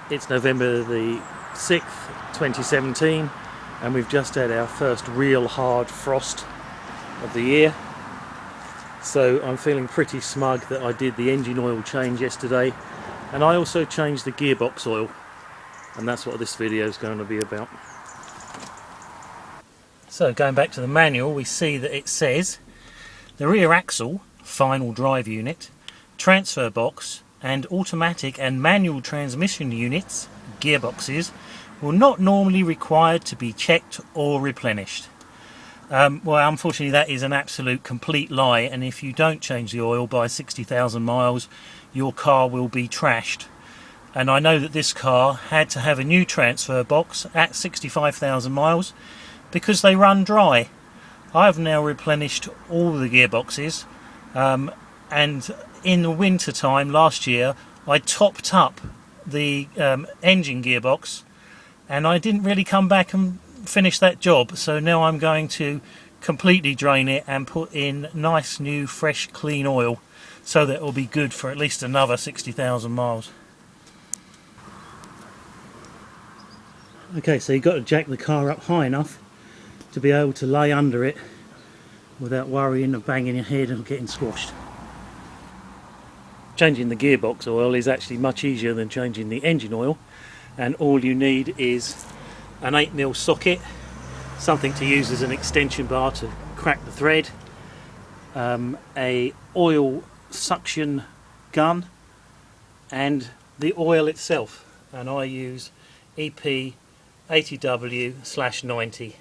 It's November the 6th, 2017, and we've just had our first real hard frost of the year. So I'm feeling pretty smug that I did the engine oil change yesterday, and I also changed the gearbox oil, and that's what this video is going to be about. So going back to the manual, we see that it says the rear axle, final drive unit, transfer box and automatic and manual transmission units, gearboxes, will not normally required to be checked or replenished. Well, unfortunately that is an absolute complete lie, and if you don't change the oil by 60,000 miles your car will be trashed. And I know that this car had to have a new transfer box at 65,000 miles because they run dry. I have now replenished all the gearboxes, and in the winter time last year I topped up the engine gearbox, and I didn't really come back and finish that job, so now I'm going to completely drain it and put in nice new fresh clean oil so that it will be good for at least another 60,000 miles. Okay, so you've got to jack the car up high enough to be able to lay under it without worrying of banging your head and getting squashed. Changing the gearbox oil is actually much easier than changing the engine oil, and all you need is an 8mm socket, something to use as an extension bar to crack the thread, a oil suction gun, and the oil itself, and I use EP 80W/90,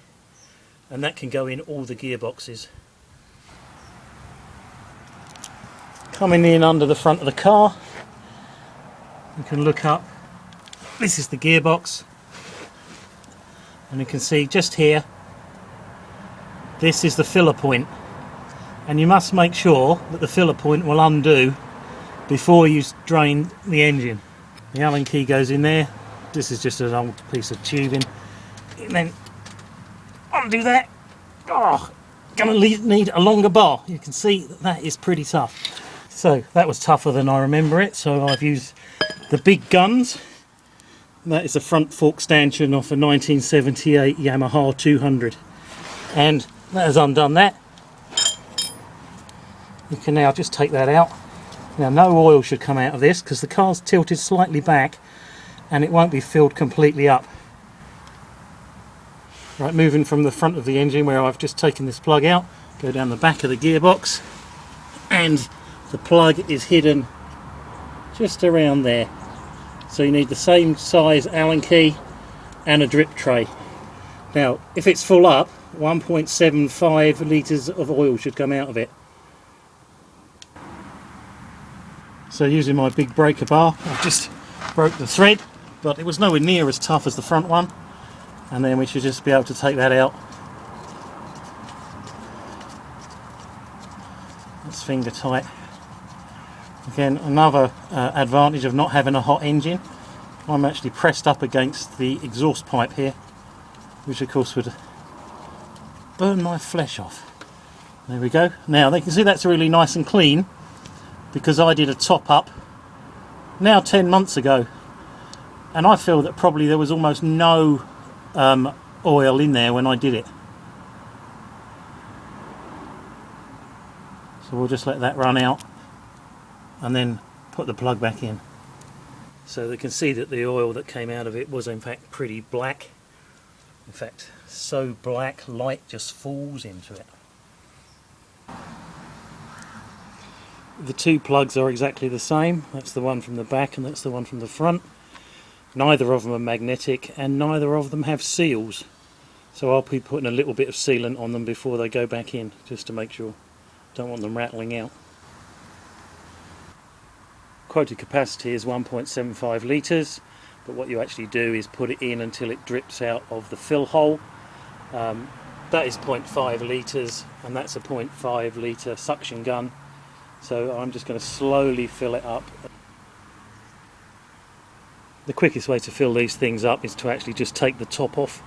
and that can go in all the gearboxes. Coming in under the front of the car, you can look up, this is the gearbox, and you can see just here, this is the filler point, and you must make sure that the filler point will undo before you drain the engine. The Allen key goes in there, this is just an old piece of tubing, and then undo that. Oh, gonna need a longer bar. You can see that is pretty tough. So that was tougher than I remember it, so I've used the big guns. That is a front fork stanchion off a 1978 Yamaha 200, and that has undone that. You can now just take that out. Now no oil should come out of this because the car's tilted slightly back and it won't be filled completely up. Right, moving from the front of the engine where I've just taken this plug out, go down the back of the gearbox, and the plug is hidden just around there. So you need the same size Allen key and a drip tray. Now if it's full up, 1.75 litres of oil should come out of it. So using my big breaker bar, I've just broke the thread, but it was nowhere near as tough as the front one, and then we should just be able to take that out. That's finger tight. Again, another advantage of not having a hot engine, I'm actually pressed up against the exhaust pipe here, which of course would burn my flesh off. There we go. Now they can see that's really nice and clean because I did a top up now 10 months ago, and I feel that probably there was almost no oil in there when I did it. So we'll just let that run out and then put the plug back in. So they can see that the oil that came out of it was in fact pretty black. In fact, so black light just falls into it. The two plugs are exactly the same. That's the one from the back and that's the one from the front. Neither of them are magnetic and neither of them have seals. So I'll be putting a little bit of sealant on them before they go back in, just to make sure. Don't want them rattling out. Quoted capacity is 1.75 litres, but what you actually do is put it in until it drips out of the fill hole. That is 0.5 litres, and that's a 0.5 litre suction gun. So I'm just going to slowly fill it up. The quickest way to fill these things up is to actually just take the top off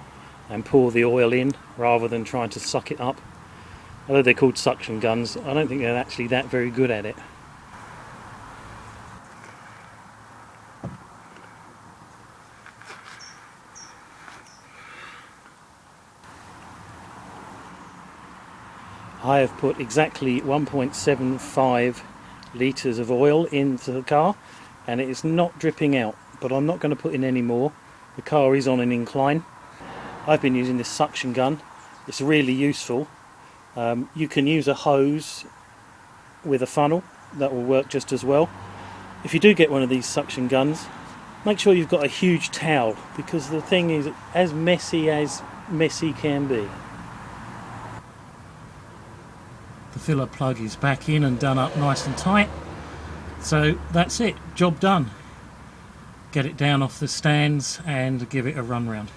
and pour the oil in rather than trying to suck it up. Although they're called suction guns, I don't think they're actually that very good at it. I have put exactly 1.75 litres of oil into the car and it is not dripping out, but I'm not going to put in any more. The car is on an incline. I've been using this suction gun. It's really useful. You can use a hose with a funnel, that will work just as well. If you do get one of these suction guns, make sure you've got a huge towel, because the thing is as messy can be. The filler plug is back in and done up nice and tight, so that's it, job done. Get it down off the stands and give it a run round.